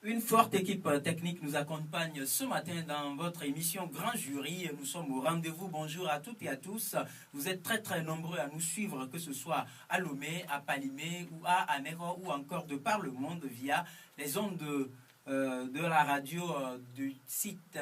Une forte équipe technique nous accompagne ce matin dans votre émission Grand Jury. Nous sommes au rendez-vous. Bonjour à toutes et à tous. Vous êtes très nombreux à nous suivre, que ce soit à Lomé, à Palimé ou à Anéro ou encore de par le monde via les ondes de la radio du site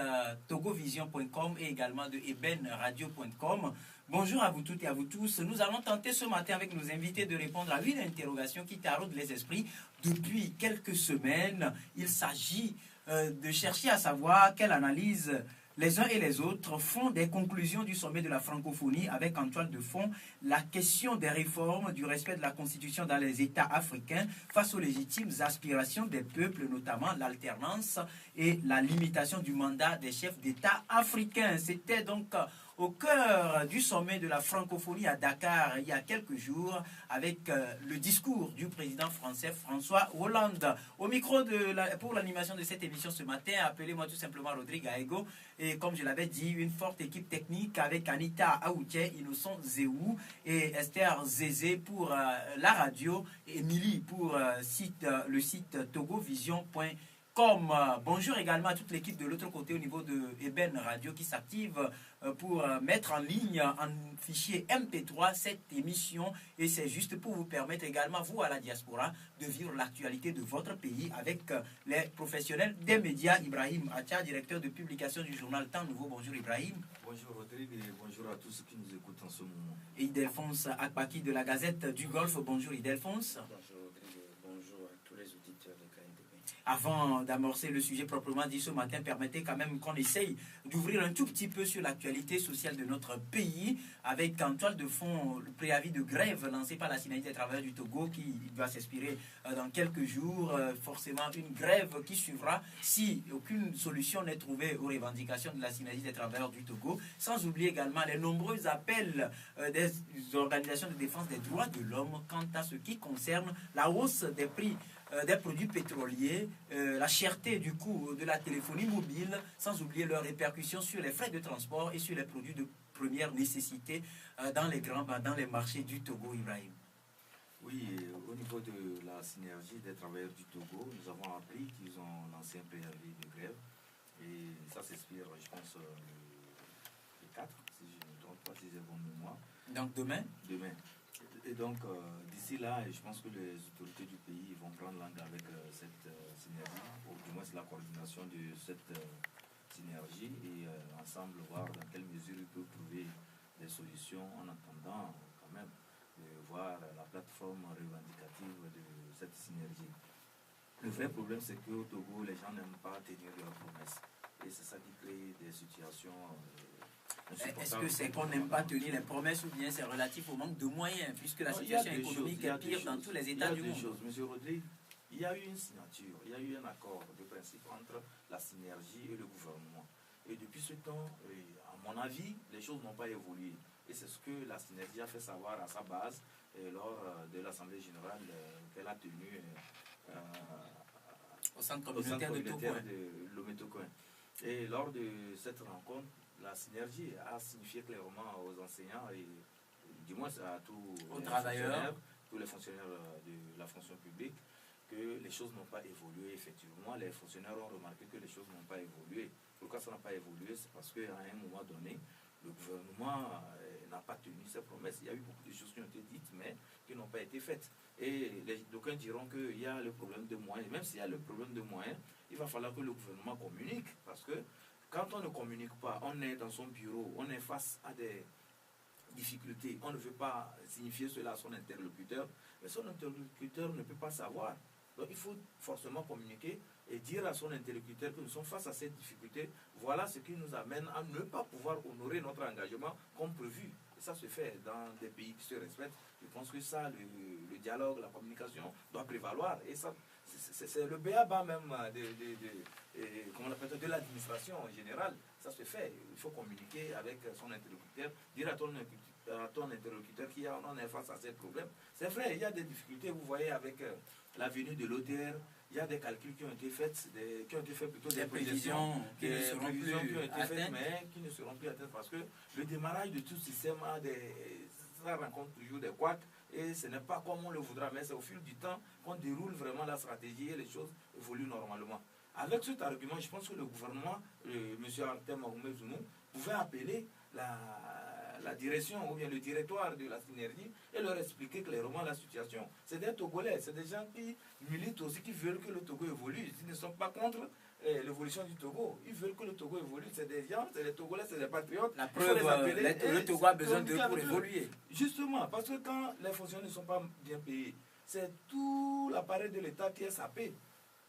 togovision.com et également de ebenradio.com. Bonjour à vous toutes et à vous tous. Nous allons tenter ce matin avec nos invités de répondre à une interrogation qui taraude les esprits depuis quelques semaines. Il s'agit de chercher à savoir quelle analyse les uns et les autres font des conclusions du sommet de la francophonie avec en toile de fond la question des réformes, du respect de la Constitution dans les États africains face aux légitimes aspirations des peuples, notamment l'alternance et la limitation du mandat des chefs d'État africains. C'était donc au cœur du sommet de la francophonie à Dakar il y a quelques jours avec le discours du président français François Hollande. Au micro pour l'animation de cette émission ce matin, appelez-moi tout simplement Rodrigue Aego et comme je l'avais dit, une forte équipe technique avec Anita Aouché, Innocent Zéou et Esther Zézé pour la radio et Émilie pour le site togovision.com. Bonjour également à toute l'équipe de l'autre côté au niveau de Eben Radio qui s'active pour mettre en ligne en fichier MP3 cette émission et c'est juste pour vous permettre également, vous à la diaspora, de vivre l'actualité de votre pays avec les professionnels des médias. Ibrahim Acha, directeur de publication du journal Temps Nouveau. Bonjour Ibrahim. Bonjour Rodrigue et bonjour à tous ceux qui nous écoutent en ce moment. Et Idelphonse Akbaki de la Gazette du Golfe. Bonjour Idelphonse. Bonjour Rodrigue, bonjour à tous les auditeurs de KNTV. Avant d'amorcer le sujet proprement dit ce matin, permettez quand même qu'on essaye d'ouvrir un tout petit peu sur l'actualité sociale de notre pays, avec en toile de fond le préavis de grève lancé par la Synergie des travailleurs du Togo qui doit s'expirer dans quelques jours. Forcément une grève qui suivra si aucune solution n'est trouvée aux revendications de la Synergie des travailleurs du Togo, sans oublier également les nombreux appels des organisations de défense des droits de l'homme quant à ce qui concerne la hausse des prix des produits pétroliers, la cherté du coût de la téléphonie mobile, sans oublier leurs répercussions sur les frais de transport et sur les produits de première nécessité dans les marchés du Togo, Ibrahim. Oui, au niveau de la synergie des travailleurs du Togo, nous avons appris qu'ils ont lancé un préavis de grève et ça s'expire, je pense, le 4, si je ne me trompe pas, si j'ai bonne mémoire. Donc demain? Demain. Et donc, d'ici là, je pense que les autorités du pays vont prendre langue avec cette synergie, ou du moins c'est la coordination de cette synergie, et ensemble voir dans quelle mesure ils peuvent trouver des solutions en attendant quand même de voir la plateforme revendicative de cette synergie. Le vrai problème, c'est qu'au Togo, les gens n'aiment pas tenir leurs promesses. Et c'est ça qui crée des situations... Est-ce que c'est qu'on n'aime pas tenir les promesses ou bien c'est relatif au manque de moyens, puisque la situation économique est pire dans tous les États du monde? Monsieur Rodrigue, il y a eu une signature, il y a eu un accord de principe entre la synergie et le gouvernement. Et depuis ce temps, à mon avis, les choses n'ont pas évolué. Et c'est ce que la synergie a fait savoir à sa base lors de l'Assemblée générale qu'elle a tenue au centre communautaire de Lomé-Tokoin. Et lors de cette rencontre, la synergie a signifié clairement aux enseignants et du moins à tous les fonctionnaires de la fonction publique que les choses n'ont pas évolué. Effectivement, les fonctionnaires ont remarqué que les choses n'ont pas évolué. Pourquoi ça n'a pas évolué? C'est parce qu'à un moment donné, le gouvernement n'a pas tenu ses promesses. Il y a eu beaucoup de choses qui ont été dites, mais qui n'ont pas été faites. Et d'aucuns diront qu'il y a le problème de moyens. Même s'il y a le problème de moyens, il va falloir que le gouvernement communique, parce que quand on ne communique pas, on est dans son bureau, on est face à des difficultés, on ne veut pas signifier cela à son interlocuteur, mais son interlocuteur ne peut pas savoir. Donc il faut forcément communiquer et dire à son interlocuteur que nous sommes face à cette difficulté. Voilà ce qui nous amène à ne pas pouvoir honorer notre engagement comme prévu. Et ça se fait dans des pays qui se respectent. Je pense que ça, le dialogue, la communication doit prévaloir. Et ça, c'est le b.a.-ba même de l'administration en général. Ça se fait. Il faut communiquer avec son interlocuteur, dire à ton interlocuteur qu'on est face à ce problème. C'est vrai, il y a des difficultés, vous voyez, avec la venue de l'OTR. Il y a des calculs qui ont été faits, plutôt des prévisions qui ne seront plus atteintes, mais qui ne seront plus atteintes parce que le démarrage de tout système ça rencontre toujours des couacs et ce n'est pas comme on le voudra, mais c'est au fil du temps qu'on déroule vraiment la stratégie et les choses évoluent normalement. Avec cet argument, je pense que le gouvernement, M. Artem Mahomet Zounou, pouvait appeler la direction ou bien le directoire de la synergie et leur expliquer clairement la situation. C'est des Togolais, c'est des gens qui militent aussi, qui veulent que le Togo évolue. Ils ne sont pas contre l'évolution du Togo. Ils veulent que le Togo évolue. C'est des gens, c'est des Togolais, c'est des patriotes. La preuve, le Togo a besoin d'eux pour évoluer. Justement, parce que quand les fonctionnaires ne sont pas bien payés, c'est tout l'appareil de l'État qui est sapé.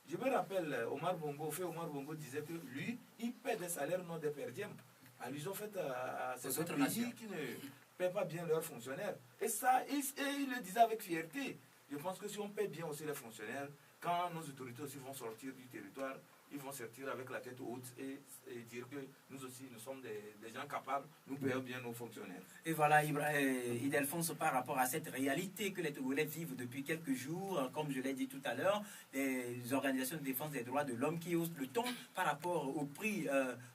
Je me rappelle, Omar Bongo disait que lui, il paie des salaires non des perdièmes. Allusion faite à ces autres pays qui ne paient pas bien leurs fonctionnaires. Et ça, il le disait avec fierté. Je pense que si on paie bien aussi les fonctionnaires, quand nos autorités aussi vont sortir du territoire, ils vont sortir avec la tête haute et dire que nous aussi, nous sommes des gens capables, nous payons bien nos fonctionnaires. Et voilà, Ildefonse, par rapport à cette réalité que les Togolais vivent depuis quelques jours, comme je l'ai dit tout à l'heure, les organisations de défense des droits de l'homme qui haussent le ton par rapport au prix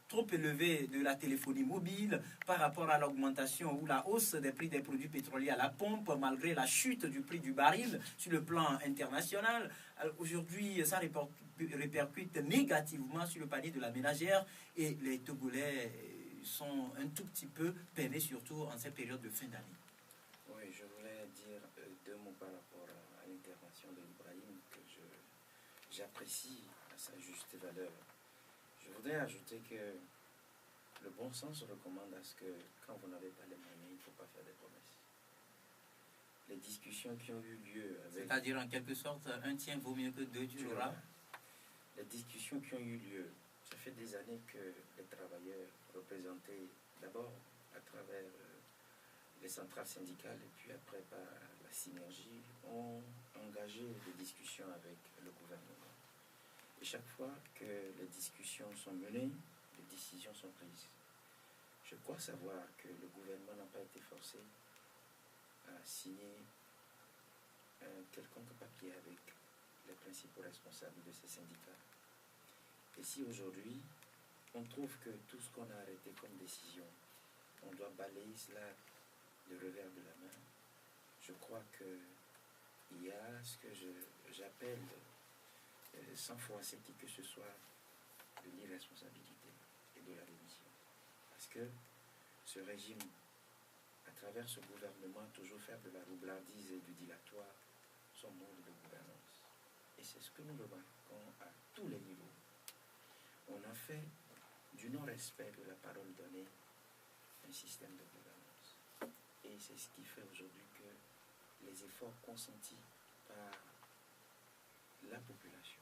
trop élevé de la téléphonie mobile, par rapport à l'augmentation ou la hausse des prix des produits pétroliers à la pompe, malgré la chute du prix du baril sur le plan international. Aujourd'hui, ça répercute négativement sur le panier de la ménagère et les Togolais sont un tout petit peu peinés, surtout en cette période de fin d'année. Oui, je voulais dire deux mots par rapport à l'intervention de Ibrahim que j'apprécie à sa juste valeur. Je voudrais ajouter que le bon sens recommande à ce que quand vous n'avez pas les moyens, il ne faut pas faire des promesses. Les discussions qui ont eu lieu avec... C'est-à-dire en quelque sorte, un tien vaut mieux que deux, tu l'auras. Les discussions qui ont eu lieu, ça fait des années que les travailleurs représentés d'abord à travers les centrales syndicales et puis après par la synergie ont engagé des discussions avec le gouvernement. Et chaque fois que les discussions sont menées, les décisions sont prises. Je crois savoir que le gouvernement n'a pas été forcé à signer un quelconque papier avec les principaux responsables de ces syndicats. Et si aujourd'hui, on trouve que tout ce qu'on a arrêté comme décision, on doit balayer cela de revers de la main, je crois qu'il y a ce que j'appelle sans froisseter que ce soit de l'irresponsabilité et de la démission. Parce que ce régime, à travers ce gouvernement, a toujours fait de la roublardise et du dilatoire son mode de gouvernance. Et c'est ce que nous remarquons à tous les niveaux. On a fait du non-respect de la parole donnée un système de gouvernance. Et c'est ce qui fait aujourd'hui que les efforts consentis par la population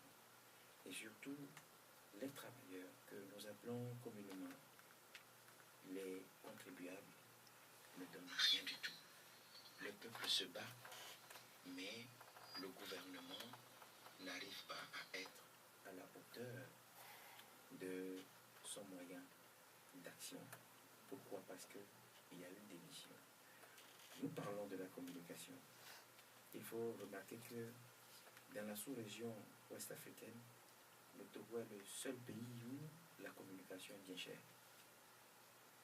et surtout les travailleurs que nous appelons communément les contribuables ne donnent rien du tout. Le peuple se bat, mais le gouvernement n'arrive pas à être à la hauteur de son moyen d'action. Pourquoi? Parce qu'il y a eu des missions. Nous parlons de la communication. Il faut remarquer que dans la sous-région ouest-africaine, le Togo est le seul pays où la communication est bien chère.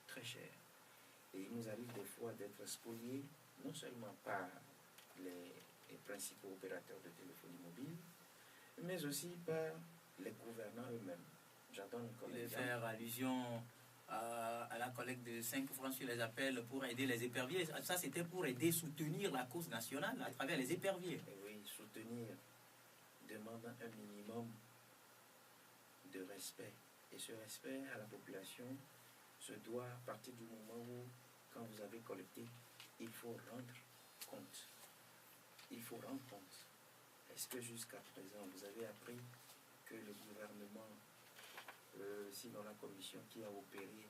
Très chère. Et il nous arrive des fois d'être spoliés, non seulement par les principaux opérateurs de téléphonie mobile, mais aussi par les gouvernants eux-mêmes. J'adonne comme exemple. Faire allusion à la collecte de 5 francs sur les appels pour aider les éperviers. Ça, c'était pour aider, soutenir la cause nationale à travers les éperviers. Et oui, soutenir demande un minimum de respect. Et ce respect à la population se doit à partir du moment où, quand vous avez collecté, il faut rendre compte. Il faut rendre compte. Est-ce que jusqu'à présent, vous avez appris que le gouvernement, sinon la commission qui a opéré,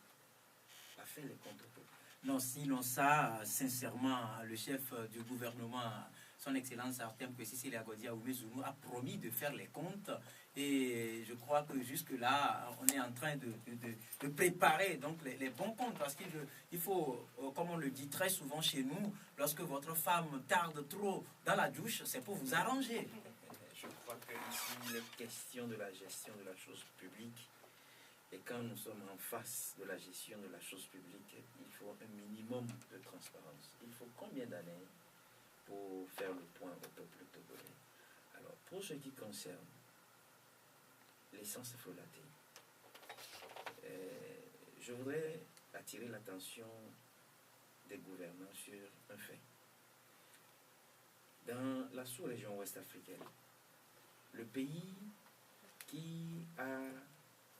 a fait les comptes au peuple? Non, sinon ça, sincèrement, le chef du gouvernement, son Excellence Artem Kwesi Agodia Oume-Zounou, a promis de faire les comptes. Et je crois que jusque-là, on est en train de préparer donc les bons comptes. Parce qu'il faut, comme on le dit très souvent chez nous, lorsque votre femme tarde trop dans la douche, c'est pour vous arranger. Je crois qu'ici, il est question de la gestion de la chose publique. Et quand nous sommes en face de la gestion de la chose publique, il faut un minimum de transparence. Il faut combien d'années pour faire le point au peuple togolais. Alors, pour ce qui concerne l'essence follatée, je voudrais attirer l'attention des gouvernants sur un fait. Dans la sous-région ouest africaine, le pays qui a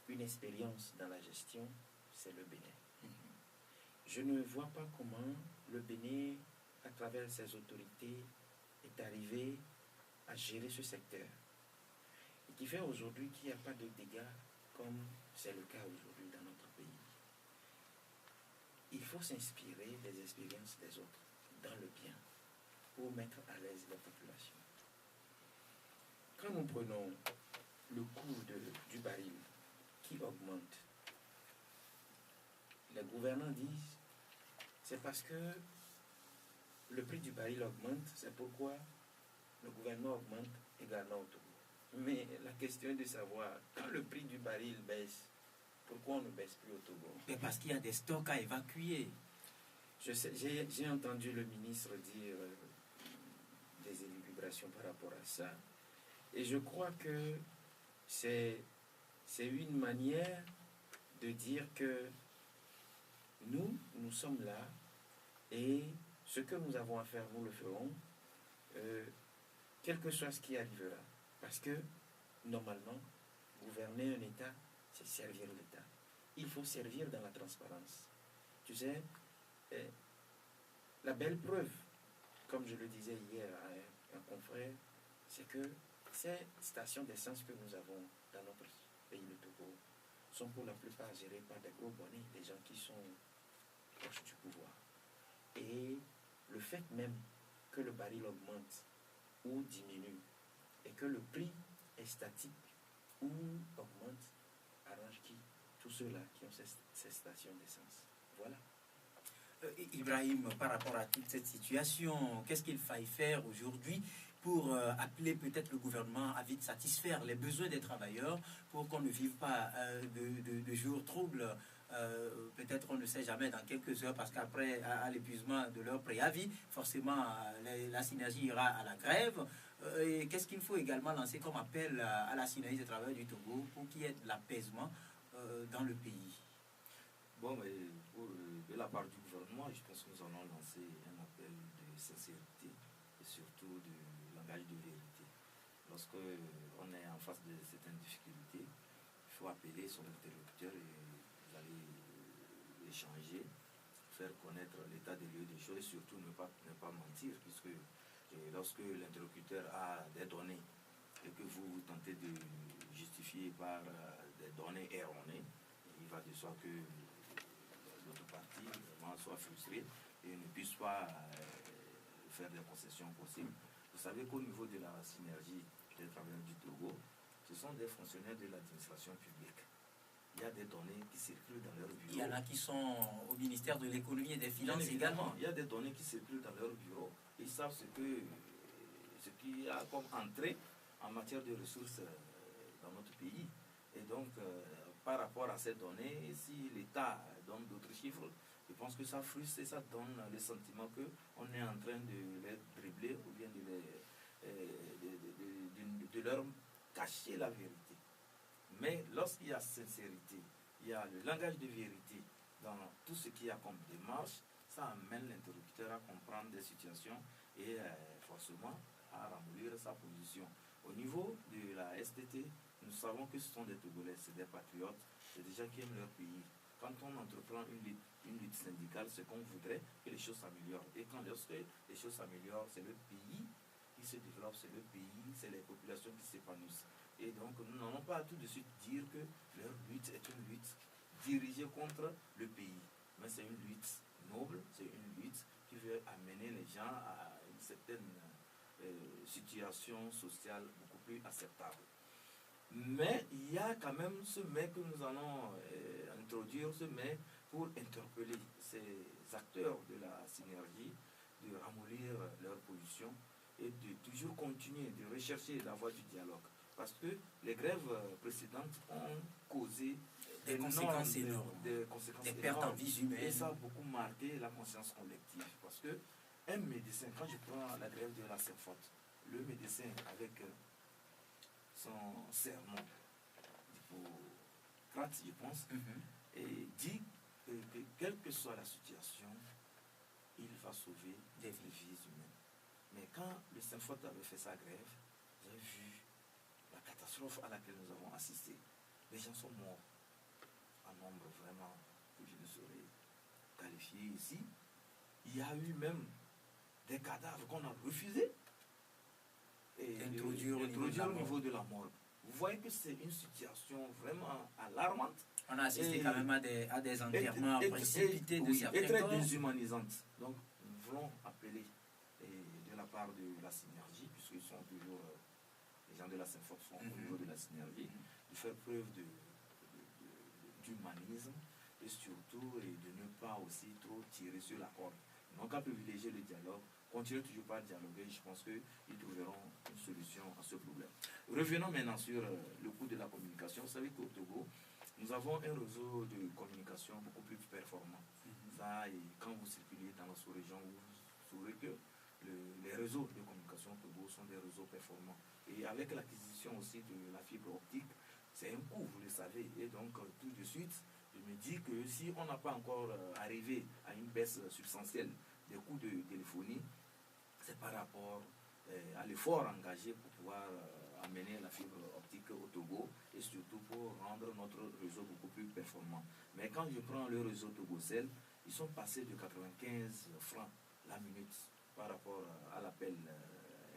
une expérience dans la gestion, c'est le Bénin. Je ne vois pas comment le Bénin, à travers ses autorités, est arrivé à gérer ce secteur. Et qui fait aujourd'hui qu'il n'y a pas de dégâts comme c'est le cas aujourd'hui dans notre pays. Il faut s'inspirer des expériences des autres dans le bien pour mettre à l'aise la population. Quand nous prenons le coût du baril qui augmente, les gouvernants disent c'est parce que le prix du baril augmente, c'est pourquoi le gouvernement augmente également au Togo. Mais la question est de savoir, quand le prix du baril baisse, pourquoi on ne baisse plus au Togo? Mais parce qu'il y a des stocks à évacuer. J'ai entendu le ministre dire des élucubrations par rapport à ça. Et je crois que c'est une manière de dire que nous sommes là et ce que nous avons à faire, nous le ferons, quel que soit ce qui arrivera. Parce que, normalement, gouverner un État, c'est servir l'État. Il faut servir dans la transparence. Tu sais, la belle preuve, comme je le disais hier à un confrère, c'est que ces stations d'essence que nous avons dans notre pays, le Togo, sont pour la plupart gérées par des gros bonnets, des gens qui sont proches du pouvoir. Et le fait même que le baril augmente ou diminue et que le prix est statique ou augmente, arrange qui? Tous ceux-là qui ont ces stations d'essence. Voilà. Ibrahim, par rapport à toute cette situation, qu'est-ce qu'il faille faire aujourd'hui pour appeler peut-être le gouvernement à vite satisfaire les besoins des travailleurs pour qu'on ne vive pas de jours troubles? Peut-être on ne sait jamais dans quelques heures, parce qu'après, à l'épuisement de leur préavis, forcément, la synergie ira à la grève. Et qu'est-ce qu'il faut également lancer comme appel à la synergie des travailleurs du Togo pour qu'il y ait de l'apaisement dans le pays? Bon, mais de la part du gouvernement, je pense que nous allons lancer un appel de sincérité et surtout de langage de vérité. Lorsque on est en face de certaines difficultés, il faut appeler son interlocuteur et vous allez échanger, faire connaître l'état des lieux des choses et surtout ne pas mentir, puisque lorsque l'interlocuteur a des données et que vous tentez de justifier par des données erronées, il va de soi que l'autre partie vraiment soit frustrée et ne puisse pas faire des concessions possibles. Vous savez qu'au niveau de la synergie des travailleurs du Togo, ce sont des fonctionnaires de l'administration publique. Il y a des données qui circulent dans leur bureau. Il y en a qui sont au ministère de l'économie et des finances également. Il y a des données qui circulent dans leur bureau. Ils savent ce qu'il y a comme entrée en matière de ressources dans notre pays. Et donc, par rapport à ces données, si l'État donne d'autres chiffres, je pense que ça frustre et ça donne le sentiment qu'on est en train de les dribbler ou bien de leur cacher la vérité. Mais lorsqu'il y a sincérité, il y a le langage de vérité dans tout ce qu'il y a comme démarche, ça amène l'interlocuteur à comprendre des situations et forcément à ramollir sa position. Au niveau de la STT, nous savons que ce sont des Togolais, c'est des patriotes, c'est des gens qui aiment leur pays. Quand on entreprend une lutte syndicale, c'est qu'on voudrait que les choses s'améliorent. Et lorsque les choses s'améliorent, c'est le pays qui se développe, c'est le pays, c'est les populations qui s'épanouissent. Et donc, nous n'allons pas tout de suite dire que leur lutte est une lutte dirigée contre le pays. Mais c'est une lutte noble, c'est une lutte qui veut amener les gens à une certaine situation sociale beaucoup plus acceptable. Mais il y a quand même ce mais que nous allons introduire, ce mais pour interpeller ces acteurs de la synergie, de ramollir leur position et de toujours continuer de rechercher la voie du dialogue. Parce que les grèves précédentes ont causé des conséquences énormes, des conséquences des pertes en vie humaine. Et ça a beaucoup marqué la conscience collective. Parce que un médecin, quand je prends la grève de la Saint-Faute, le médecin avec son serment d'Hippocrate, je pense, et dit que quelle que soit la situation, il va sauver des vies humaines. Mais quand le Saint-Faute avait fait sa grève, j'ai vu la catastrophe à laquelle nous avons assisté. Les gens sont morts en nombre vraiment que je ne saurais qualifier ici. Il y a eu même des cadavres qu'on a refusé d'introduire au niveau de la mort. Vous voyez que c'est une situation vraiment alarmante. On a assisté quand même à des enterrements précipités de certains et très corps. déshumanisante. Donc, nous voulons appeler de la part de la synergie, puisqu'ils sont toujours, les gens de la Saint-Faute sont au niveau de la synergie, de faire preuve d'humanisme et surtout de ne pas aussi trop tirer sur la corde. Ils n'ont qu'à privilégier le dialogue, continuer toujours par dialoguer. Je pense qu'ils trouveront une solution à ce problème. Revenons maintenant sur le coût de la communication. Vous savez qu'au Togo, nous avons un réseau de communication beaucoup plus performant. Ça, et quand vous circulez dans la sous-région, vous saurez que les réseaux de communication au Togo sont des réseaux performants. Et avec l'acquisition aussi de la fibre optique, c'est un coût, vous le savez. Et donc, tout de suite, je me dis que si on n'a pas encore arrivé à une baisse substantielle des coûts de téléphonie, c'est par rapport à l'effort engagé pour pouvoir amener la fibre optique au Togo et surtout pour rendre notre réseau beaucoup plus performant. Mais quand je prends le réseau Togocel, ils sont passés de 95 francs la minute par rapport à l'appel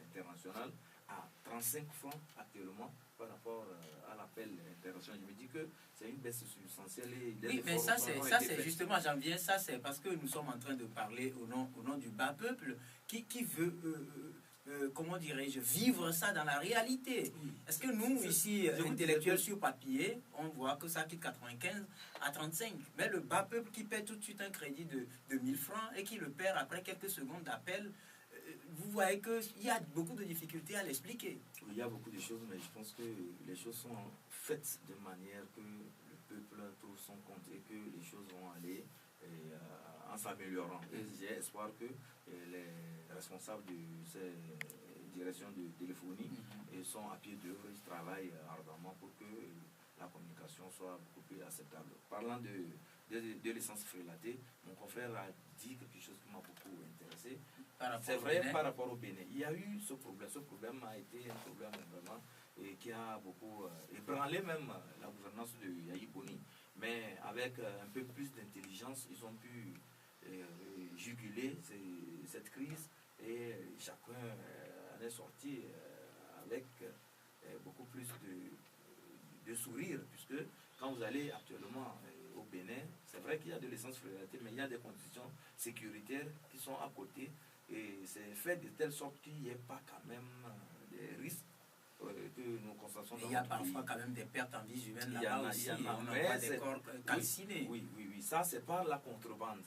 international à 35 francs actuellement par rapport à l'appel international. Je me dis que c'est une baisse substantielle. Oui, mais ça c'est justement, j'en viens, ça c'est parce que nous sommes en train de parler au nom du bas peuple qui veut, comment dirais-je, vivre ça dans la réalité. Oui. Est-ce que nous, ici, intellectuels sur papier, on voit que ça quitte 95 à 35, mais le bas peuple qui paie tout de suite un crédit de 1000 francs et qui le perd après quelques secondes d'appel, vous voyez qu'il y a beaucoup de difficultés à l'expliquer. Il y a beaucoup de choses, mais je pense que les choses sont faites de manière que le peuple trouve son compte et que les choses vont aller en s'améliorant. Et j'ai espoir que les responsables de ces directions de téléphonie sont à pied d'œuvre, ils travaillent ardemment pour que la communication soit beaucoup plus acceptable. Parlant de l'essence frélatée, mon confrère a dit quelque chose qui m'a beaucoup intéressé. C'est vrai, par rapport au Bénin. Il y a eu ce problème. Ce problème a été un problème vraiment qui a beaucoup ébranlé même la gouvernance de Yahi Boni. Mais avec un peu plus d'intelligence, ils ont pu juguler cette crise et chacun en est sorti avec beaucoup plus de sourire, puisque quand vous allez actuellement au Bénin, c'est vrai qu'il y a de l'essence frélatée, mais il y a des conditions sécuritaires qui sont à côté. Et c'est fait de telle sorte qu'il n'y ait pas quand même des risques que nous constatons. Il y a parfois quand même des pertes en vie humaine là-bas aussi. On n'a pas des corps calcinés. Oui, ça c'est par la contrebande.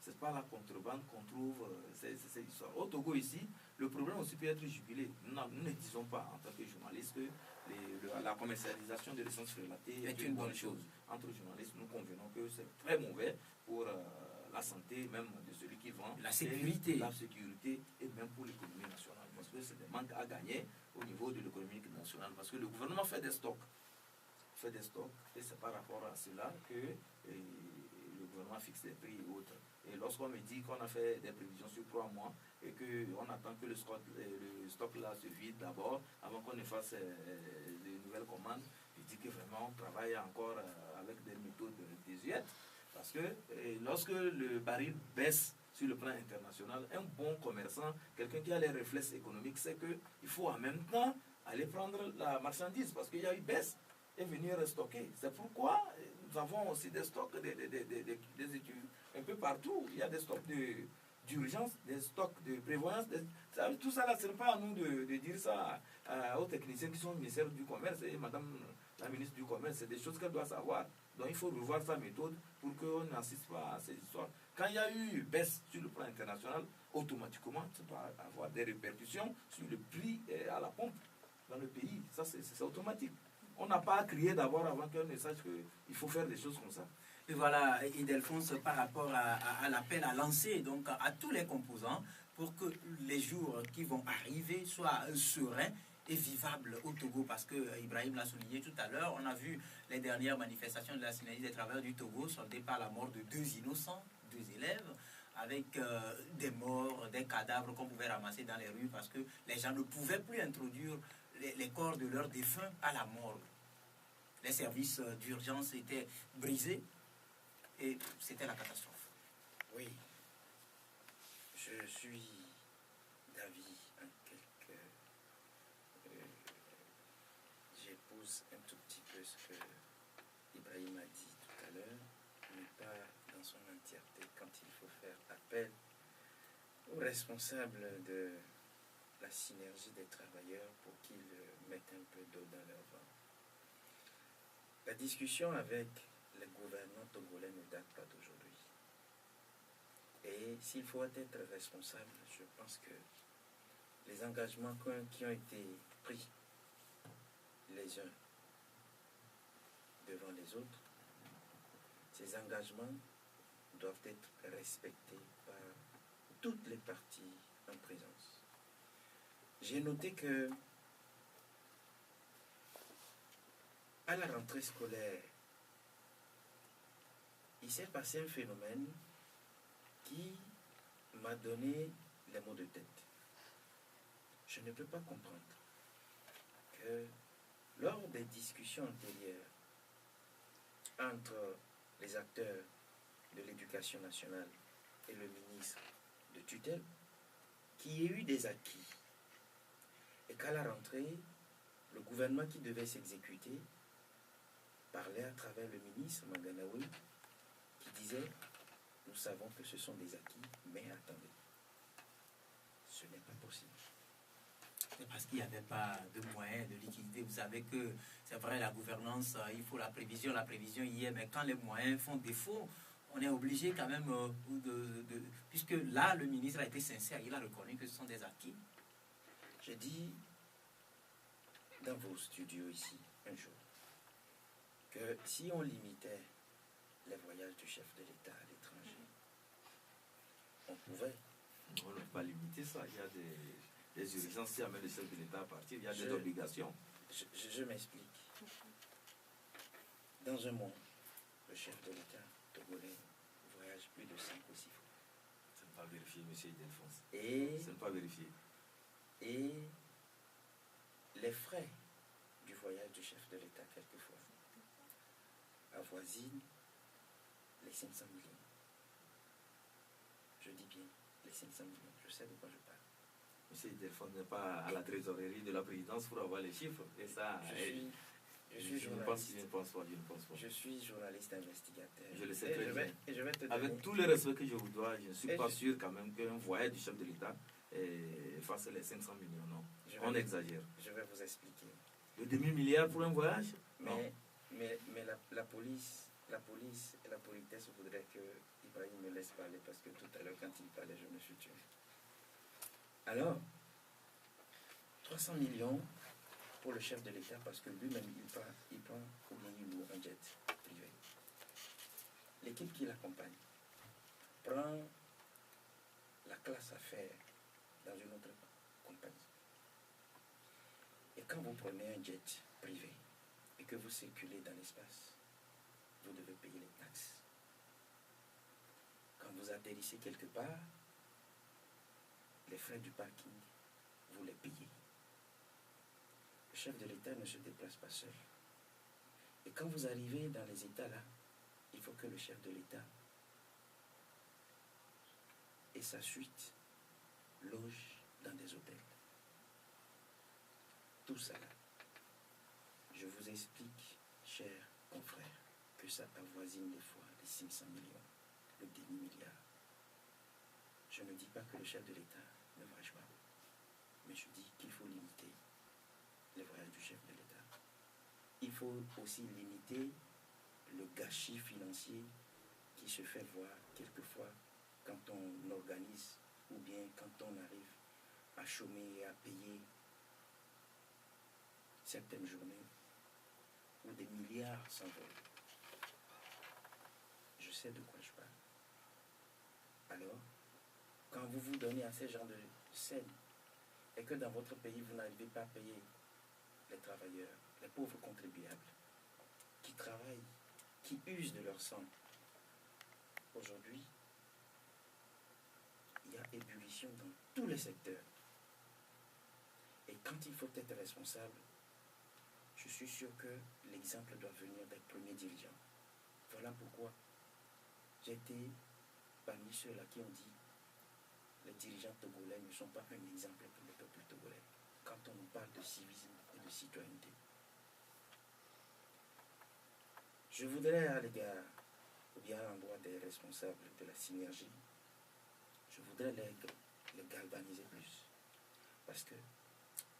C'est par la contrebande qu'on trouve ces histoires. Au Togo ici, le problème aussi peut être jugulé. Nous ne disons pas en tant que journaliste que la commercialisation de l'essence frélatée est une bonne chose. Entre journalistes, nous convenons que c'est très mauvais pour la santé même de celui qui vend. La sécurité. La sécurité et même pour l'économie nationale. Parce que c'est des manques à gagner au niveau de l'économie nationale. Parce que le gouvernement fait des stocks. Et c'est par rapport à cela que le gouvernement fixe des prix et autres. Et lorsqu'on me dit qu'on a fait des prévisions sur 3 mois et qu'on attend que le stock là se vide d'abord avant qu'on ne fasse de nouvelles commandes, je dis que vraiment on travaille encore avec des méthodes désuètes. Parce que lorsque le baril baisse sur le plan international, un bon commerçant, quelqu'un qui a les réflexes économiques, sait qu'il faut en même temps aller prendre la marchandise parce qu'il y a eu baisse et venir stocker. C'est pourquoi nous avons aussi des stocks, des études un peu partout. Il y a des stocks d'urgence, des stocks de prévoyance. Tout ça, là, ce n'est pas à nous de dire ça aux techniciens qui sont au ministère du Commerce et Madame la ministre du Commerce. C'est des choses qu'elle doit savoir. Donc il faut revoir sa méthode pour qu'on n'assiste pas à ces histoires. Quand il y a eu baisse sur le plan international, automatiquement, ça doit avoir des répercussions sur le prix à la pompe dans le pays. Ça, c'est automatique. On n'a pas à crier d'abord avant qu'on ne sache qu'il faut faire des choses comme ça. Et voilà, Ildefonse, par rapport à l'appel à lancer donc, à tous les composants pour que les jours qui vont arriver soient sereins et vivables au Togo, parce que Ibrahim l'a souligné tout à l'heure, on a vu les dernières manifestations de la synergie des travailleurs du Togo soldées par la mort de 2 innocents, 2 élèves, avec des morts, des cadavres qu'on pouvait ramasser dans les rues parce que les gens ne pouvaient plus introduire les corps de leurs défunts à la morgue. Les services d'urgence étaient brisés et c'était la catastrophe. Oui, je suis d'avis en quelque... j'épouse un tout petit peu ce que Ibrahim a dit tout à l'heure, mais pas dans son entièreté quand il faut faire appel aux responsables de la synergie des travailleurs pour qu'ils mettent un peu d'eau dans leur vin. La discussion avec le gouvernement togolais ne date pas d'aujourd'hui. Et s'il faut être responsable, je pense que les engagements qui ont été pris les uns devant les autres, ces engagements doivent être respectés par toutes les parties en présence. J'ai noté que à la rentrée scolaire, il s'est passé un phénomène qui m'a donné les mots de tête. Je ne peux pas comprendre que lors des discussions antérieures entre les acteurs de l'éducation nationale et le ministre de tutelle, qu'il y ait eu des acquis et qu'à la rentrée, le gouvernement qui devait s'exécuter parlait à travers le ministre Maganaoui qui disait: nous savons que ce sont des acquis, mais attendez, ce n'est pas possible. C'est parce qu'il n'y avait pas de moyens de liquidité. Vous savez que c'est vrai, la gouvernance, il faut la prévision y est, mais quand les moyens font défaut, on est obligé quand même puisque là, le ministre a été sincère, il a reconnu que ce sont des acquis. J'ai dit dans vos studios ici, un jour, que si on limitait les voyages du chef de l'État à l'étranger, on pouvait. On ne peut pas limiter ça. Il y a des urgences qui amènent le chef de l'État à partir. Il y a des obligations. Je m'explique. Dans un mois, le chef de l'État togolais voyage plus de 5 ou 6 fois. Ce n'est pas vérifié, M. Delphonse. Ce n'est pas vérifié. Et les frais du voyage du chef de l'État, quelquefois, avoisinent les 500 millions. Je dis bien les 500 millions. Je sais de quoi je parle. M. Delphonse n'est pas à la trésorerie de la présidence pour avoir les chiffres. Et ça, je ne pense pas. Je suis journaliste investigateur. Je le sais très bien. Et je vais te donner... Avec tout le respect que je vous dois, je ne suis pas sûr quand même qu'un voyage du chef de l'État fasse les 500 millions. Non, on exagère. Je vais vous expliquer. Le demi-milliard pour un voyage? Mais la police et la politesse voudraient que Ibrahim me laisse parler parce que tout à l'heure, quand il parlait, je me suis tué. Alors, 300 millions pour le chef de l'État parce que lui-même, il prend ou bien il loue un jet privé. L'équipe qui l'accompagne prend la classe à faire dans une autre compagnie. Et quand vous prenez un jet privé et que vous circulez dans l'espace, vous devez payer les taxes. Quand vous atterrissez quelque part, les frais du parking, vous les payez. Le chef de l'État ne se déplace pas seul. Et quand vous arrivez dans les États là, il faut que le chef de l'État et sa suite logent dans des hôtels. Tout ça là, je vous explique, chers confrères, que ça avoisine des fois les 500 millions, le demi-milliard. Je ne dis pas que le chef de l'État ne voyage pas, mais je dis qu'il faut limiter les voyages du chef de l'État. Il faut aussi limiter le gâchis financier qui se fait voir quelquefois quand on organise ou bien quand on arrive à chômer et à payer certaines journées où des milliards s'envolent. Je sais de quoi je parle. Alors, quand vous vous donnez à ces gens de scène et que dans votre pays, vous n'arrivez pas à payer les travailleurs, les pauvres contribuables, qui travaillent, qui usent de leur sang. Aujourd'hui, il y a ébullition dans tous les secteurs. Et quand il faut être responsable, je suis sûr que l'exemple doit venir des premiers dirigeants. Voilà pourquoi j'ai été parmi ceux-là qui ont dit les dirigeants togolais ne sont pas un exemple pour le peuple togolais quand on nous parle de civisme et de citoyenneté. Je voudrais à l'égard, ou bien à l'endroit des responsables de la synergie, je voudrais les galvaniser plus. Parce que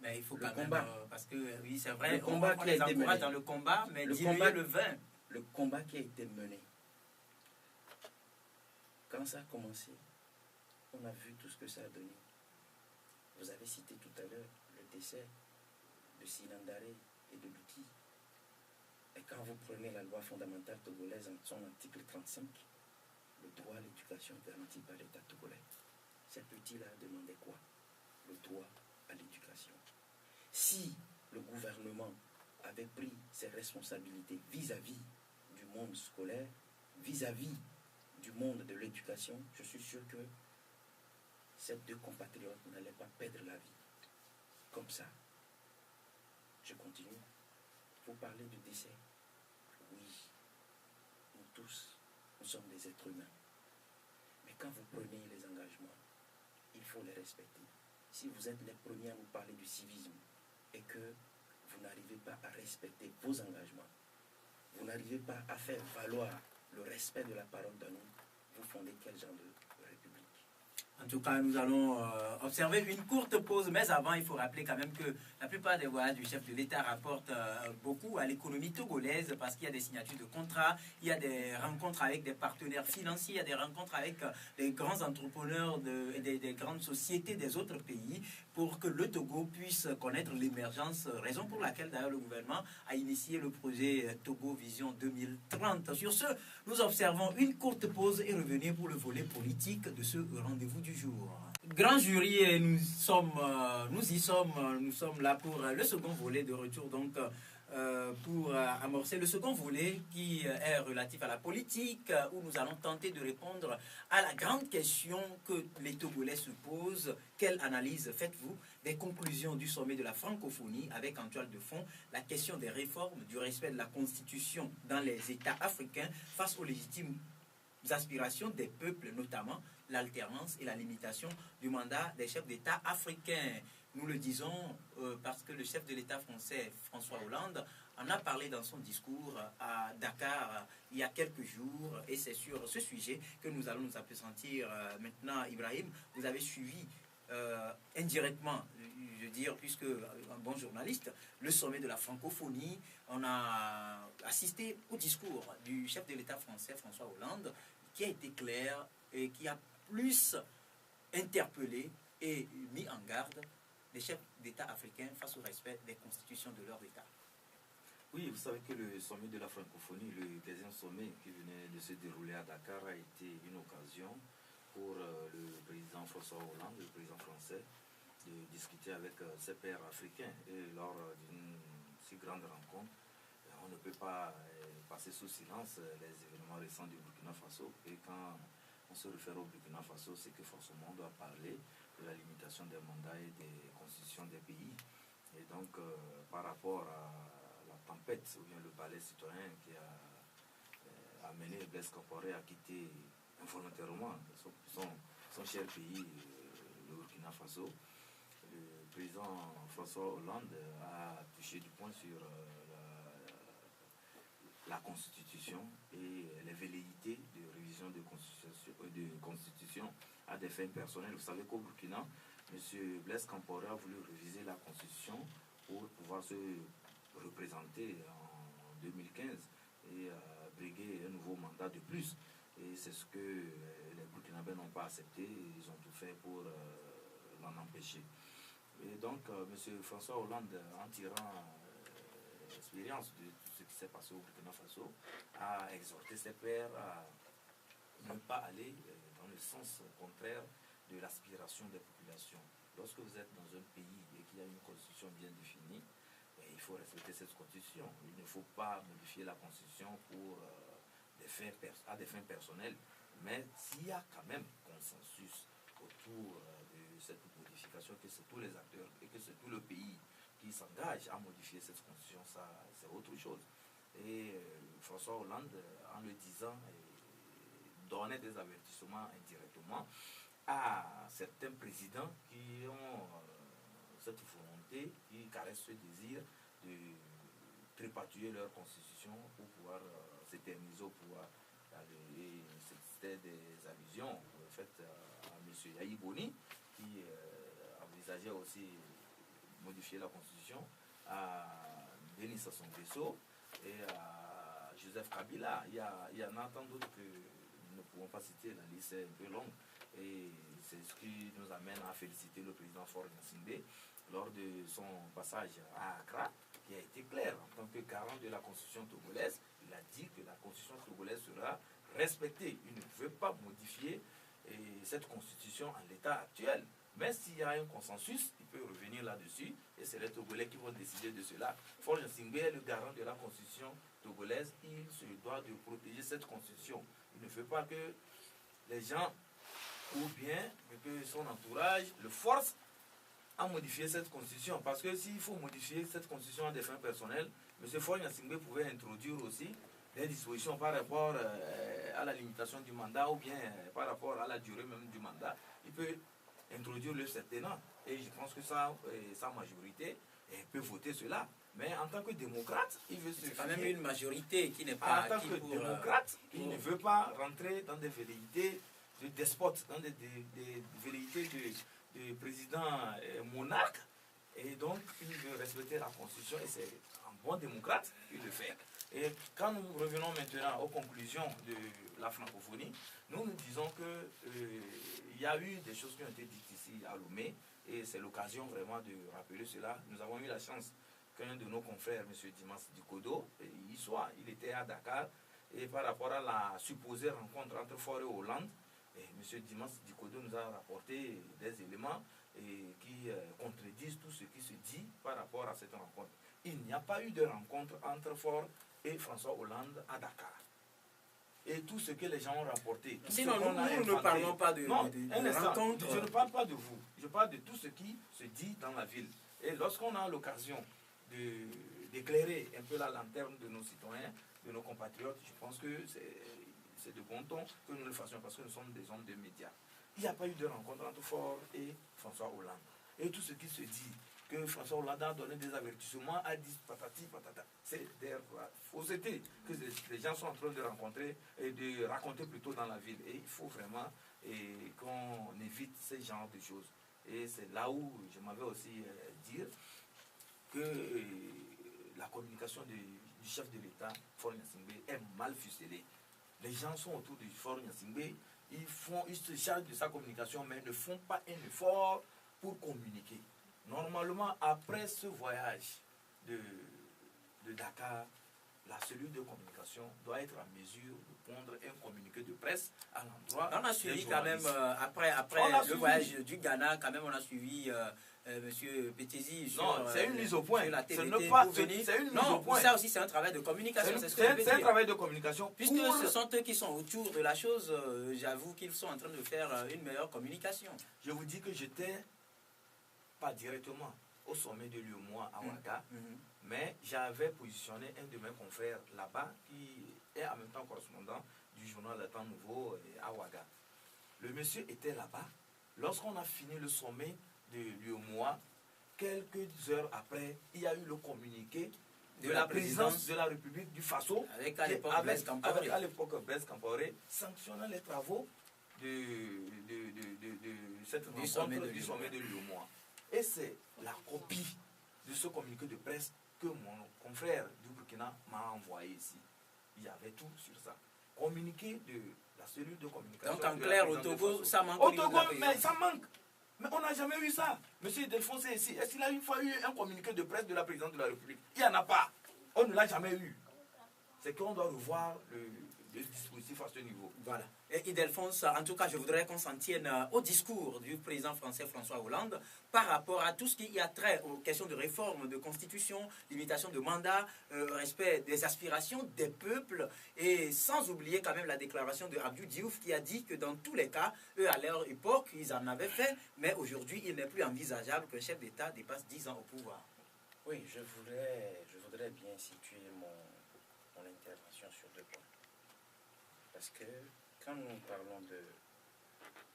mais il faut le quand combat, même, parce que oui, c'est vrai, le combat on qui a les été encourage mené, dans le combat, mais le diluer combat, le vin. le combat qui a été mené, quand ça a commencé, on a vu tout ce que ça a donné. Vous avez cité tout à l'heure le décès de Sinandare et de Luki. Et quand vous prenez la loi fondamentale togolaise en son article 35, le droit à l'éducation garanti par l'État togolais. Ces petits-là demandaient quoi? Le droit à l'éducation. Si le gouvernement avait pris ses responsabilités vis-à-vis du monde scolaire, vis-à-vis du monde de l'éducation, je suis sûr que ces deux compatriotes n'allaient pas perdre la vie. Comme ça. Je continue. Vous parlez de décès. Oui, nous tous, nous sommes des êtres humains. Mais quand vous prenez les engagements, il faut les respecter. Si vous êtes les premiers à nous parler du civisme et que vous n'arrivez pas à respecter vos engagements, vous n'arrivez pas à faire valoir le respect de la parole d'un homme, vous fondez quel genre de république? En tout cas, nous allons observer une courte pause, mais avant, il faut rappeler quand même que la plupart des voyages du chef de l'État rapportent beaucoup à l'économie togolaise parce qu'il y a des signatures de contrats, il y a des rencontres avec des partenaires financiers, il y a des rencontres avec des grands entrepreneurs et des grandes sociétés des autres pays pour que le Togo puisse connaître l'émergence, raison pour laquelle d'ailleurs le gouvernement a initié le projet Togo Vision 2030. Sur ce, nous observons une courte pause et revenons pour le volet politique de ce rendez-vous du jour. Grand jury, nous y sommes là pour le second volet de retour, donc pour amorcer le second volet qui est relatif à la politique, où nous allons tenter de répondre à la grande question que les Togolais se posent. Quelle analyse faites-vous des conclusions du sommet de la francophonie avec en toile de fond la question des réformes, du respect de la Constitution dans les États africains face aux légitimes aspirations des peuples, notamment l'alternance et la limitation du mandat des chefs d'État africains. Nous le disons parce que le chef de l'État français, François Hollande, en a parlé dans son discours à Dakar il y a quelques jours, et c'est sur ce sujet que nous allons nous appesantir maintenant. Ibrahim, vous avez suivi indirectement, je veux dire, puisque un bon journaliste, le sommet de la francophonie. On a assisté au discours du chef de l'État français, François Hollande, qui a été clair et qui a plus interpellé et mis en garde les chefs d'État africains face au respect des constitutions de leur État. Oui, vous savez que le sommet de la francophonie, le 15e sommet qui venait de se dérouler à Dakar, a été une occasion pour le président François Hollande, le président français, de discuter avec ses pairs africains. Et lors d'une si grande rencontre, on ne peut pas passer sous silence les événements récents du Burkina Faso. Et quand on se réfère au Burkina Faso, c'est que forcément on doit parler de la limitation des mandats et des constitutions des pays. Et donc, par rapport à la tempête, ou bien le balai citoyen qui a amené Blaise Compaoré à quitter involontairement son cher pays, le Burkina Faso, le président François Hollande a touché du point sur la Constitution et les velléités de révision de Constitution à des fins personnelles. Vous savez qu'au Burkina, M. Blaise Compaoré a voulu réviser la Constitution pour pouvoir se représenter en 2015 et briguer un nouveau mandat de plus. Et c'est ce que les Burkinabés n'ont pas accepté. Ils ont tout fait pour l'en empêcher. Et donc, M. François Hollande, en tirant l'expérience de tout ce qui s'est passé au Burkina Faso, a exhorté ses pairs à ne pas aller dans le sens contraire de l'aspiration des populations. Lorsque vous êtes dans un pays et qu'il y a une constitution bien définie, il faut respecter cette constitution. Il ne faut pas modifier la constitution pour à des fins personnelles, mais s'il y a quand même consensus autour de cette modification, que c'est tous les acteurs et que c'est tout le pays qui s'engage à modifier cette constitution, ça c'est autre chose. Et François Hollande, en le disant, donnait des avertissements indirectement à certains présidents qui ont cette volonté, qui caressent ce désir de trépatouiller leur constitution pour pouvoir s'éterniser au pouvoir. C'était des allusions faites à M. Yahi Boni, qui envisageait aussi modifier la constitution, à Denis Sassou Nguesso et à Joseph Kabila. Il y en a tant d'autres que nous ne pouvons pas citer, la liste est un peu longue. Et c'est ce qui nous amène à féliciter le président Faure Gnassingbé lors de son passage à Accra, qui a été clair en tant que garant de la constitution togolaise. Il a dit que la constitution togolaise sera respectée. Il ne veut pas modifier cette constitution en l'état actuel. Mais s'il y a un consensus, il peut revenir là-dessus et c'est les Togolais qui vont décider de cela. Faure Gnassingbé est le garant de la constitution togolaise. Il se doit de protéger cette constitution. Il ne veut pas que les gens ou bien que son entourage le force à modifier cette constitution. Parce que s'il faut modifier cette constitution à des fins personnelles, M. Faure Gnassingbé pouvait introduire aussi des dispositions par rapport à la limitation du mandat ou bien par rapport à la durée même du mandat. Il peut introduire le septennat. Et je pense que sa majorité peut voter cela. Mais en tant que démocrate, il veut se faire. C'est quand même une majorité qui n'est pas... En tant que démocrate, il ne veut pas rentrer dans des velléités de despote, dans des velléités de président monarque. Et donc, il veut respecter la Constitution et c'est un bon démocrate, il le fait. Et quand nous revenons maintenant aux conclusions de la francophonie, nous disons qu'il y a eu des choses qui ont été dites ici à Lomé et c'est l'occasion vraiment de rappeler cela. Nous avons eu la chance qu'un de nos confrères, M. Dimas Dikodo, il était à Dakar et par rapport à la supposée rencontre entre Faure et Hollande, M. Dimas Dikodo nous a rapporté des éléments qui contredisent tout ce qui se dit par rapport à cette rencontre. Il n'y a pas eu de rencontre entre Faure et François Hollande à Dakar. Et tout ce que les gens ont rapporté. Sinon, nous ne parlons pas de rencontre. Je ne parle pas de vous. Je parle de tout ce qui se dit dans la ville. Et lorsqu'on a l'occasion d'éclairer un peu la lanterne de nos citoyens, de nos compatriotes, je pense que c'est de bon ton que nous le fassions parce que nous sommes des hommes de médias. Il n'y a pas eu de rencontre entre Faure et François Hollande. Et tout ce qui se dit, que François Hollande a donné des avertissements, a dit patati patata, c'est des faussetés que les gens sont en train de rencontrer et de raconter plutôt dans la ville. Et il faut vraiment qu'on évite ce genre de choses. Et c'est là où je m'avais aussi dire que la communication du chef de l'État, Faure Gnassingbé, est mal ficelée. Les gens sont autour du Faure Gnassingbé, ils se chargent de sa communication, mais ne font pas un effort pour communiquer. Normalement, après ce voyage de Dakar, la cellule de communication doit être en mesure de pondre un communiqué de presse à l'endroit. On a suivi quand même, après le voyage du Ghana, quand même on a suivi M. Pétési sur... Non, c'est une mise au point. La c'est une mise au point. Ça aussi c'est un travail de communication. C'est un travail de communication. Puisque ce sont eux qui sont autour de la chose, j'avoue qu'ils sont en train de faire une meilleure communication. Je vous dis que j'étais pas directement au sommet de l'UEMOA à Ouaga, mais j'avais positionné un de mes confrères là-bas qui est en même temps correspondant du journal Le Temps Nouveau à Ouaga. Le monsieur était là-bas. Lorsqu'on a fini le sommet de l'UEMOA, quelques heures après, il y a eu le communiqué de la présidence de la République du Faso, avec à l'époque Blaise Compaoré, sanctionnant les travaux de cette rencontre du sommet de l'UEMOA. Et c'est la copie de ce communiqué de presse que mon confrère du Burkina m'a envoyé ici. Il y avait tout sur ça. Communiqué de la cellule de communication. Donc en clair, au Togo, ça manque. Au Togo, mais ça manque. Mais on n'a jamais eu ça. Monsieur Delphonse est ici. Est-ce qu'il a une fois eu un communiqué de presse de la présidente de la République? Il n'y en a pas. On ne l'a jamais eu. c'est qu'on doit revoir le dispositif à ce niveau. Voilà. Et Ildefonse, en tout cas, je voudrais qu'on s'en tienne au discours du président français François Hollande par rapport à tout ce qui a trait aux questions de réforme, de constitution, limitation de mandat, respect des aspirations des peuples, et sans oublier quand même la déclaration de Abdou Diouf qui a dit que dans tous les cas, eux à leur époque, ils en avaient fait, mais aujourd'hui, il n'est plus envisageable qu'un chef d'État dépasse 10 ans au pouvoir. Oui, je voudrais bien situer mon intervention sur deux points. Parce que quand nous parlons de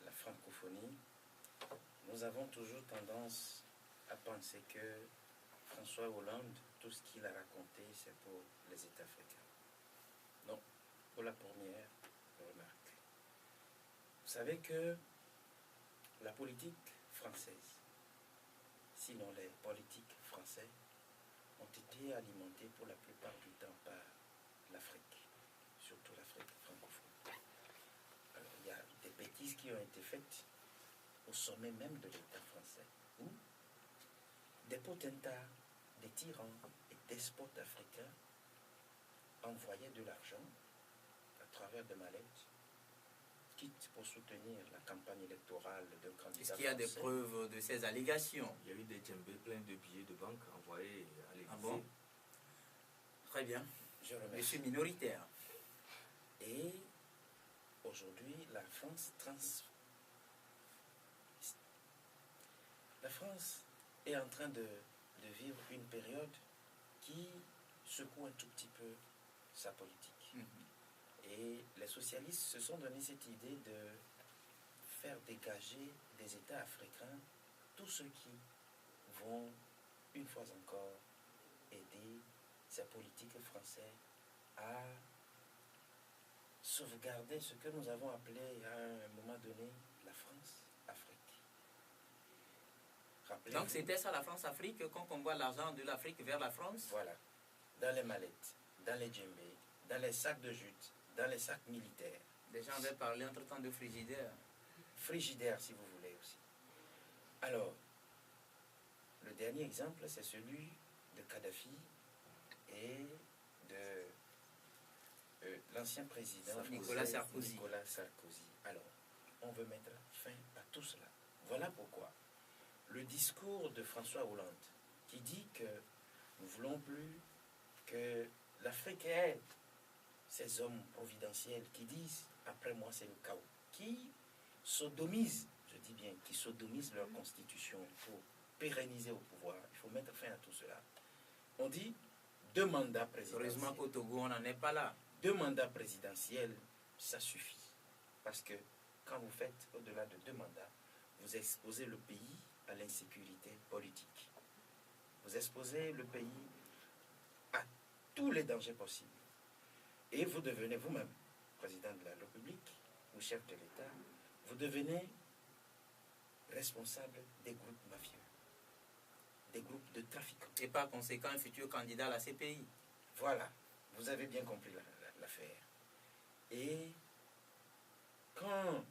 la francophonie, nous avons toujours tendance à penser que François Hollande, tout ce qu'il a raconté, c'est pour les États africains. Non, pour la première remarque. Vous savez que la politique française, sinon les politiques français, ont été alimentés pour la plupart du temps par l'Afrique, surtout l'Afrique francophone. Alors, il y a des bêtises qui ont été faites au sommet même de l'État français, où des potentats, des tyrans et despotes africains envoyaient de l'argent à travers des mallettes, quitte pour soutenir la campagne électorale d'un candidat. Est-ce qu'il y a des preuves de ces allégations? Il y a eu des djembés pleins de billets de banque envoyés à l'Élysée. Ah bon? Très bien. Je remercie. Je suis minoritaire. Et aujourd'hui, la France est en train de vivre une période qui secoue un tout petit peu sa politique. Et les socialistes se sont donné cette idée de faire dégager des États africains tous ceux qui vont, une fois encore, aider ces politiques français à sauvegarder ce que nous avons appelé à un moment donné la France-Afrique. Donc c'était ça la France-Afrique, quand on voit l'argent de l'Afrique vers la France? Voilà, dans les mallettes, dans les djembés, dans les sacs de jute, dans les sacs militaires. Les gens avaient parlé entre-temps de frigidaire. Frigidaire, si vous voulez aussi. Alors, le dernier exemple, c'est celui de Kadhafi et de l'ancien président Nicolas Sarkozy. Alors, on veut mettre fin à tout cela. Voilà pourquoi le discours de François Hollande, qui dit que nous ne voulons plus que l'Afrique ait ces hommes providentiels qui disent « après moi c'est le chaos », qui sodomisent, je dis bien, qui sodomisent leur constitution pour pérenniser au pouvoir. Il faut mettre fin à tout cela. On dit 2 mandats présidentiels. Heureusement qu'au Togo, on n'en est pas là. 2 mandats présidentiels, ça suffit. Parce que quand vous faites au-delà de 2 mandats, vous exposez le pays à l'insécurité politique. Vous exposez le pays à tous les dangers possibles. Et vous devenez vous-même président de la République ou chef de l'État, vous devenez responsable des groupes mafieux, des groupes de trafiquants. Et par conséquent, un futur candidat à la CPI. Voilà, vous avez bien compris l'affaire. Et quand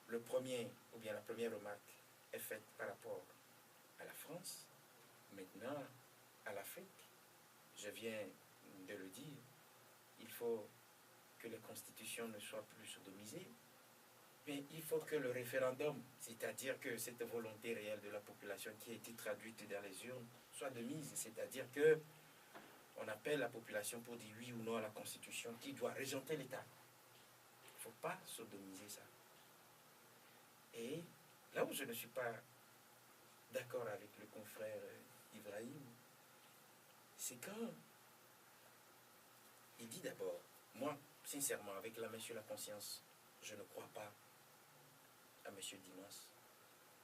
le premier, ou bien la première remarque est faite par rapport à la France, maintenant à l'Afrique, je viens de le dire, il faut que les constitutions ne soient plus sodomisées, mais il faut que le référendum, c'est-à-dire que cette volonté réelle de la population qui a été traduite dans les urnes, soit de mise, c'est-à-dire que on appelle la population pour dire oui ou non à la constitution qui doit régenter l'État. Il ne faut pas sodomiser ça. Et là où je ne suis pas d'accord avec le confrère Ibrahim, c'est quand il dit d'abord, moi, sincèrement, avec la main sur la conscience, je ne crois pas à M. Dimas,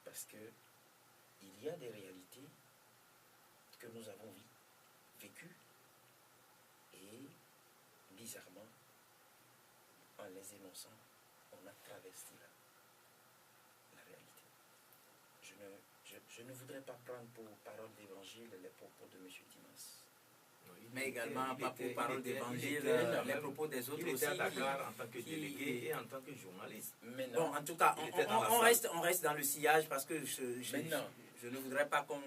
parce que il y a des réalités que nous avons vécues, et bizarrement, en les énonçant, on a travesti la réalité. Je ne voudrais pas prendre pour parole d'évangile les propos de M. Dimas. Mais également, pas pour parole d'évangile, les propos des autres aussi. Il était à Dakar en tant que délégué et en tant que journaliste. Bon, en tout cas, on reste dans le sillage parce que je ne voudrais pas qu'on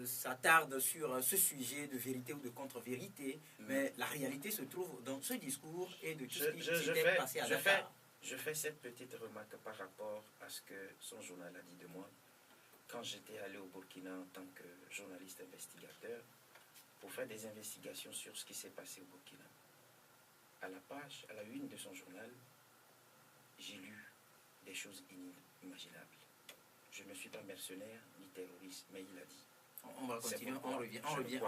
s'attarde sur ce sujet de vérité ou de contre-vérité, mais la réalité se trouve dans ce discours et de tout ce qui s'était passé à Dakar. Je fais cette petite remarque par rapport à ce que son journal a dit de moi. Quand j'étais allé au Burkina en tant que journaliste investigateur, pour faire des investigations sur ce qui s'est passé au Burkina, à la une de son journal, j'ai lu des choses inimaginables. Je ne suis pas mercenaire ni terroriste, mais il a dit. On va continuer, on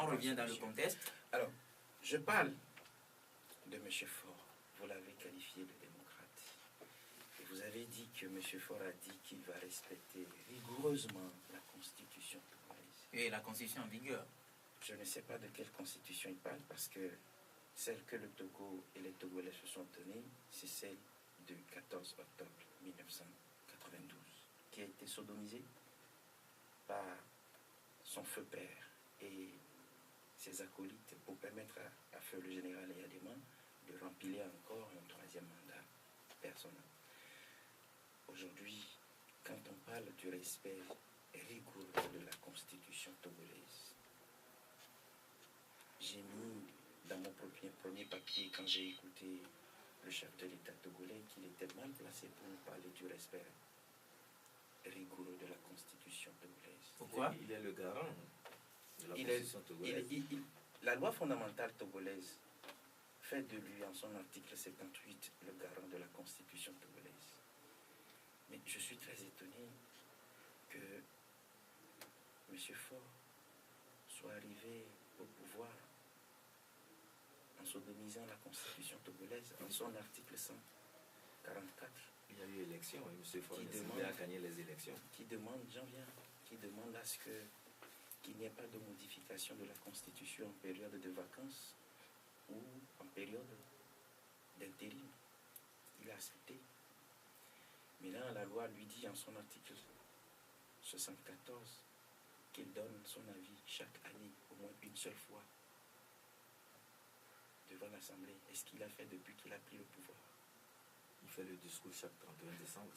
revient dans le contexte. Alors, je parle de M. Faure. Vous l'avez qualifié de démocrate. Et vous avez dit que M. Faure a dit qu'il va respecter rigoureusement la Constitution togolaise. Et la Constitution en vigueur. Je ne sais pas de quelle Constitution il parle, parce que celle que le Togo et les Togolais se sont données, c'est celle du 14 octobre 1992, qui a été sodomisée par son feu père et ses acolytes pour permettre à feu le général Eyadema de remplir encore un troisième mandat personnel. Aujourd'hui, quand on parle du respect rigoureux de la Constitution togolaise, j'ai mis dans mon premier papier, quand j'ai écouté le chef de l'État togolais, qu'il était mal placé pour nous parler du respect rigoureux de la Constitution togolaise. Pourquoi? Il est le garant de la Constitution togolaise. La loi fondamentale togolaise fait de lui, en son article 58, le garant de la Constitution togolaise. Mais je suis très étonné que M. Faure soit arrivé au pouvoir en sodomisant la Constitution togolaise en son article 144. Il y a eu élection, et M. Faure a gagné les élections. Qui demande à ce qu'il n'y ait pas de modification de la Constitution en période de vacances ou en période d'intérim. Il a accepté. Mais là, la loi lui dit en son article 74 qu'il donne son avis chaque année, au moins une seule fois, devant l'Assemblée. Est-ce qu'il a fait depuis qu'il a pris le pouvoir? Il fait le discours chaque 31 décembre.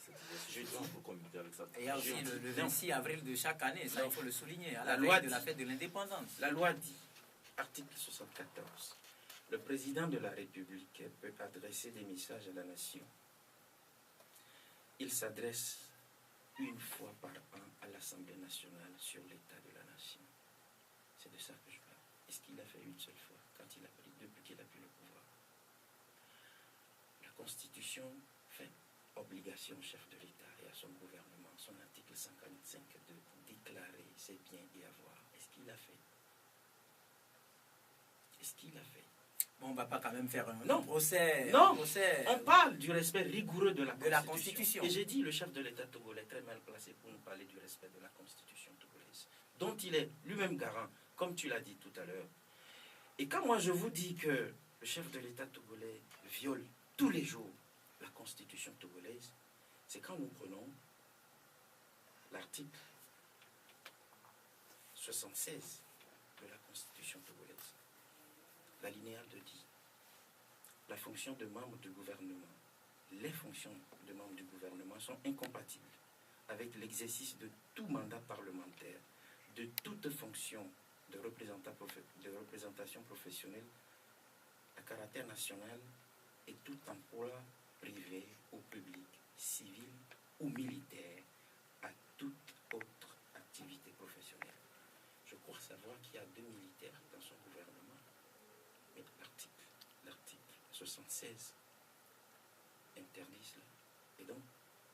C'est pour communiquer avec ça. Et il y a aussi le 26 avril de chaque année, ça il faut le souligner, à la loi veille de la fête de l'indépendance. La loi dit, article 74, le président de la République peut adresser des messages à la nation. Il s'adresse une fois par an à l'Assemblée nationale sur l'état de la nation. C'est de ça que je parle. Est-ce qu'il a fait une seule fois depuis qu'il a pris le pouvoir? La Constitution fait obligation au chef de l'État et à son gouvernement, son article 145, de déclarer ses biens et avoirs. Est-ce qu'il l'a fait? Est-ce qu'il l'a fait? Bon, on ne va pas quand même faire un procès. Non, on parle du respect rigoureux de la Constitution. Et j'ai dit, le chef de l'État togolais est très mal placé pour nous parler du respect de la Constitution togolaise, dont il est lui-même garant, comme tu l'as dit tout à l'heure. Et quand moi je vous dis que le chef de l'État togolais viole tous les jours la Constitution togolaise, c'est quand nous prenons l'article 76 de la Constitution togolaise. L'alinéa 2 dit: la fonction de membre du gouvernement, les fonctions de membre du gouvernement sont incompatibles avec l'exercice de tout mandat parlementaire, de toute fonction de représentation professionnelle à caractère national et tout emploi privé ou public, civil ou militaire, à toute autre activité professionnelle. Je crois savoir qu'il y a 2 militaires dans son gouvernement, mais l'article 76 interdit cela. Et donc,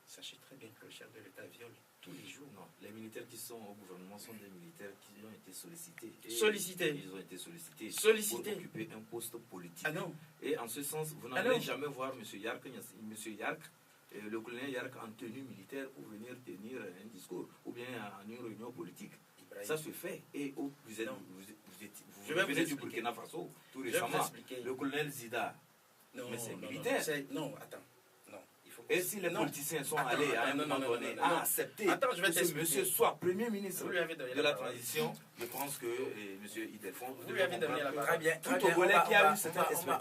sachez très bien que le chef de l'État viole tous les jours. Non, les militaires qui sont au gouvernement sont des militaires qui ont été sollicités. Ils ont été sollicités pour occuper un poste politique. Ah non. Et en ce sens, vous n'allez jamais voir M. Yark, le colonel Yark en tenue militaire pour venir tenir un discours ou bien en une réunion politique. Ça se fait. Et vous venez du Burkina Faso tout récemment. Le colonel Zida. Non, mais c'est militaire. Non, attends. Et si les politiciens sont allés à un moment donné à accepter que ce monsieur soit Premier ministre de la transition, je pense que M. Idelfond, vous lui avez donné la parole. Très bien. Tout Togolais qui a eu cette expertise,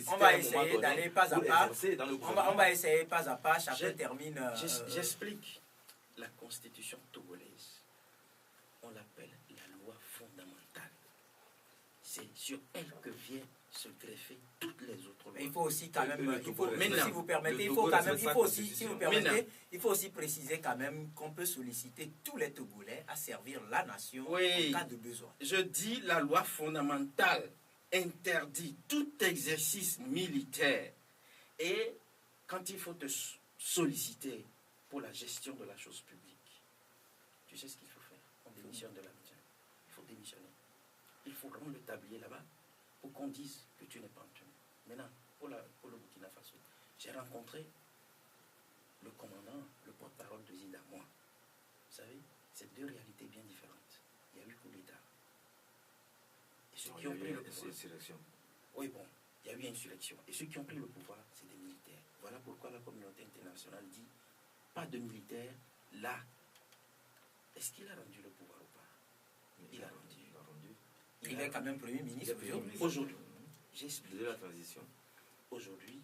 on va essayer d'aller pas à pas. On va essayer pas à pas, chacun termine. J'explique. La Constitution togolaise, on l'appelle la loi c'est sur elle que vient se greffer toutes les autres lois. Mais il faut aussi quand même, si vous permettez, il faut aussi préciser quand même qu'on peut solliciter tous les Togolais à servir la nation en cas de besoin. Je dis la loi fondamentale interdit tout exercice militaire. Et quand il faut te solliciter pour la gestion de la chose publique, tu sais ce qu'il faut faire? On démissionne de la mission. Il faut démissionner. Il faut rendre le tablier là-bas pour qu'on dise que tu n'es pas en tenue. Maintenant, pour le Burkina Faso, j'ai rencontré le commandant, le porte-parole de Zida, moi. Vous savez, c'est deux réalités bien différentes. Il y a eu coup d'État. Et ceux qui ont pris le pouvoir... Oui, bon, il y a eu insurrection. Et ceux qui ont pris le pouvoir, c'est des militaires. Voilà pourquoi la communauté internationale dit pas de militaires là. Est-ce qu'il a rendu le pouvoir ou pas? Il a rendu. Il est quand même Premier ministre aujourd'hui. J'explique la transition. Aujourd'hui,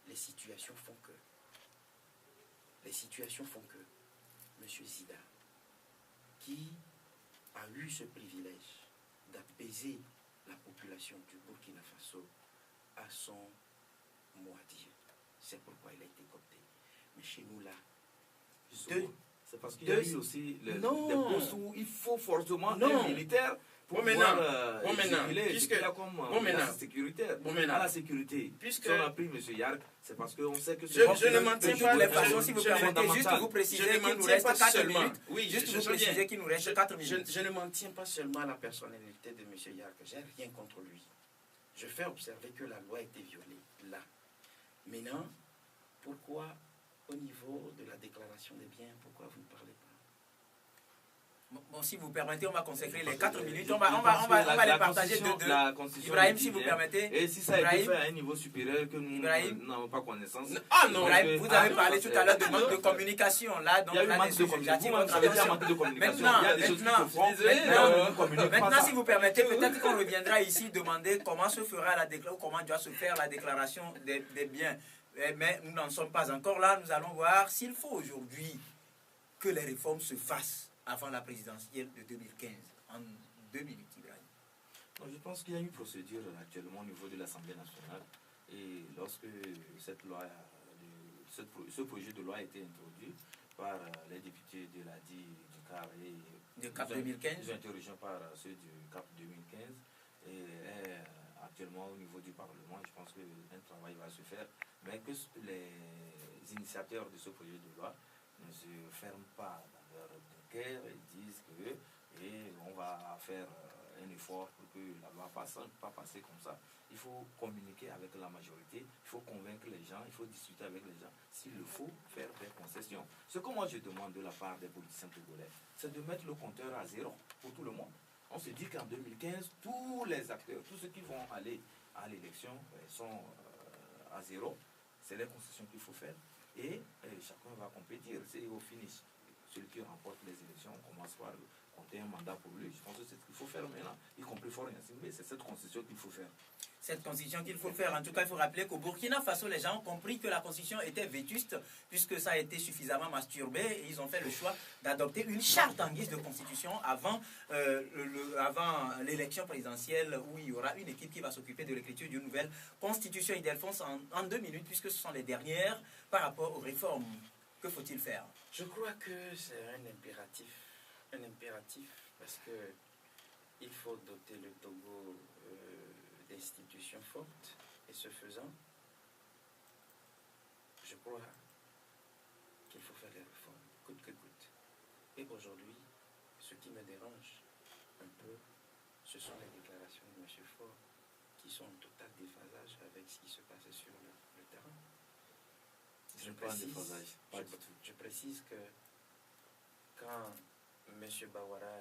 les situations font que M. Zida, qui a eu ce privilège d'apaiser la population du Burkina Faso, a son mot à dire. C'est pourquoi il a été coopté. Mais chez nous là, c'est parce qu'il y a eu aussi des postes où il faut forcément un militaire pour la sécurité. Puisque si on a pris M. Yark, c'est parce qu'on sait que je ne maintiens pas les façons, si vous permettez, juste vous préciser qu'il nous reste 4 minutes. Oui, juste vous préciser qu'il nous reste 4 minutes. Je ne maintiens pas seulement à la personnalité de M. Yark, j'ai rien contre lui. Je fais observer que la loi a été violée là. Maintenant, pourquoi au niveau de la déclaration des biens, pourquoi vous ne parlez pas? Bon, si vous permettez, on va consacrer les 4 minutes. On va les partager de deux. Ibrahim, si vous permettez. Et si ça a été fait à un niveau supérieur que nous n'avons pas connaissance. Ah non, Ibrahim, vous avez parlé tout à l'heure de manque de communication. Là, donc, il y a eu manque de communication. Vous avez dit manque de communication. Maintenant, si vous permettez, peut-être qu'on reviendra ici demander comment se fera la déclaration, comment doit se faire la déclaration des biens. Mais nous n'en sommes pas encore là. Nous allons voir s'il faut aujourd'hui que les réformes se fassent avant la présidentielle de 2015. En 2 minutes, Ibrahim. Je pense qu'il y a une procédure actuellement au niveau de l'Assemblée nationale. Et lorsque cette loi, ce projet de loi a été introduit par les députés de l'ADI, du CAR et du CAP 2015, interrogés par ceux du CAP 2015, et actuellement au niveau du Parlement, je pense qu'un travail va se faire, mais que les initiateurs de ce projet de loi ne se ferment pas dans leur cœur et disent que on va faire un effort pour que la loi ne passe pas passer comme ça. Il faut communiquer avec la majorité, il faut convaincre les gens, il faut discuter avec les gens. S'il le faut, faire des concessions. Ce que moi je demande de la part des politiciens togolais, c'est de mettre le compteur à zéro pour tout le monde. On se dit qu'en 2015, tous les acteurs, tous ceux qui vont aller à l'élection sont à zéro. C'est les concessions qu'il faut faire. Et chacun va compétir. C'est au finish. Celui qui remporte les élections, on commence par compter un mandat pour lui. Je pense que c'est ce qu'il faut faire maintenant, y compris Fort Yassine, mais c'est cette constitution qu'il faut faire. Cette constitution qu'il faut faire. En tout cas, il faut rappeler qu'au Burkina Faso, les gens ont compris que la constitution était vétuste, puisque ça a été suffisamment masturbé, et ils ont fait le choix d'adopter une charte en guise de constitution avant l'élection présidentielle, où il y aura une équipe qui va s'occuper de l'écriture d'une nouvelle constitution. Ildefonse, en 2 minutes, puisque ce sont les dernières par rapport aux réformes. Que faut-il faire? Je crois que c'est un impératif parce que il faut doter le Togo d'institutions fortes, et ce faisant, je crois qu'il faut faire les réformes, coûte que coûte. Et aujourd'hui, ce qui me dérange un peu, ce sont les déclarations de M. Faure qui sont en total déphasage avec ce qui se passait sur le terrain. Je précise que quand M. Bawara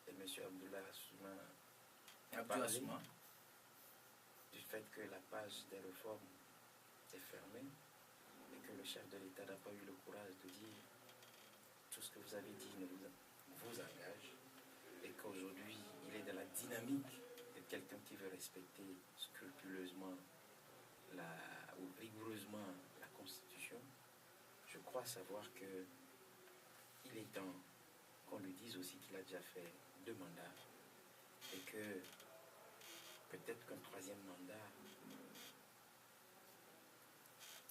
et M. Abdullah Assouma ont parlé du fait que la page des réformes est fermée et que le chef de l'État n'a pas eu le courage de dire tout ce que vous avez dit ne vous engage, et qu'aujourd'hui il est dans la dynamique de quelqu'un qui veut respecter scrupuleusement ou rigoureusement la Constitution. Je crois savoir que il est temps qu'on lui dise aussi qu'il a déjà fait 2 mandats et que peut-être qu'un troisième mandat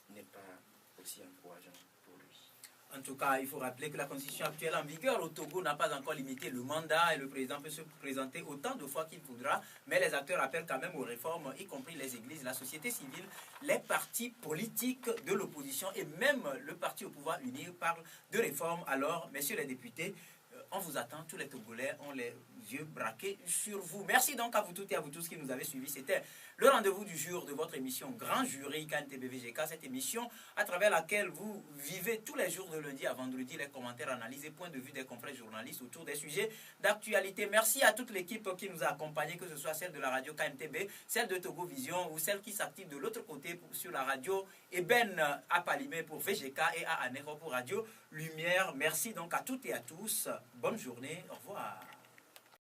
n'est pas aussi encourageant pour lui. En tout cas, il faut rappeler que la constitution actuelle en vigueur au Togo n'a pas encore limité le mandat et le président peut se présenter autant de fois qu'il voudra, mais les acteurs appellent quand même aux réformes, y compris les églises, la société civile, les partis politiques de l'opposition et même le parti au pouvoir uni parle de réformes. Alors, messieurs les députés, on vous attend, tous les Togolais ont les yeux braqués sur vous. Merci donc à vous toutes et à vous tous qui nous avez suivis. C'était le rendez-vous du jour de votre émission Grand Jury KNTB-VGK, cette émission à travers laquelle vous vivez tous les jours de lundi à vendredi les commentaires, analyses et points de vue des confrères journalistes autour des sujets d'actualité. Merci à toute l'équipe qui nous a accompagnés, que ce soit celle de la radio KNTB, celle de Togo Vision ou celle qui s'active de l'autre côté sur la radio Eben à Palimé pour VGK et à Anéro pour Radio Lumière. Merci donc à toutes et à tous. Bonne journée. Au revoir.